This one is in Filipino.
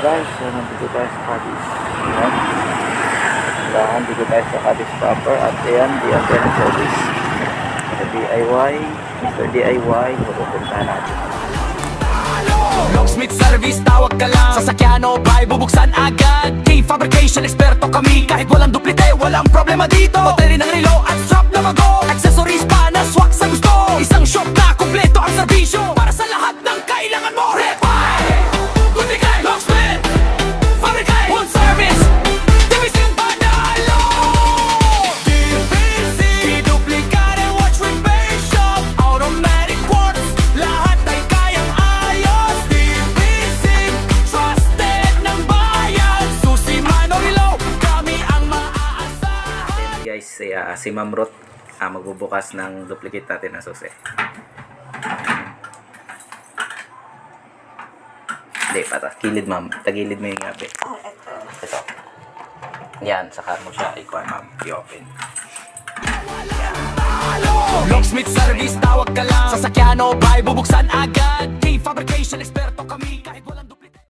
guys, so nandito tayo sa Cadiz. Ayan. Nandito tayo sa Cadiz proper. At ayan, di antenna service. Sa DIY, Mr.Diy, pupuntahan natin. Locksmith service, tawag ka lang. Sasakyan o ba'y bubuksan agad. K-fabrication, eksperto kami. Kahit walang duplite, walang problema dito. Battery ng relo at strap na bago. Accessories pa na swak sa gusto. Isang shop na kumpleto ang serbisyo. Para sa lahat ng kailangan mo. Repay, Duplication, Locksmith, Fabricate, full service. Division Panalo, DPC, Duplicate, watch repair shop, automatic quartz. Lahat ay kayang ayos. DPC, trusted ng bayan. Susi man o relo, kami ang maaasahan. Guys, si Ma'am Ruth magbubukas ng duplicate natin na susi. Hindi, pata. Kilid, ma'am. Tagilid mo yung gabi. Ito. Yan, saka mo siya ikuha, ma'am. I-open. Locksmith service, tawag ka lang. Sasakyan o ba'y bubuksan agad. K-fabrication, eksperto kami.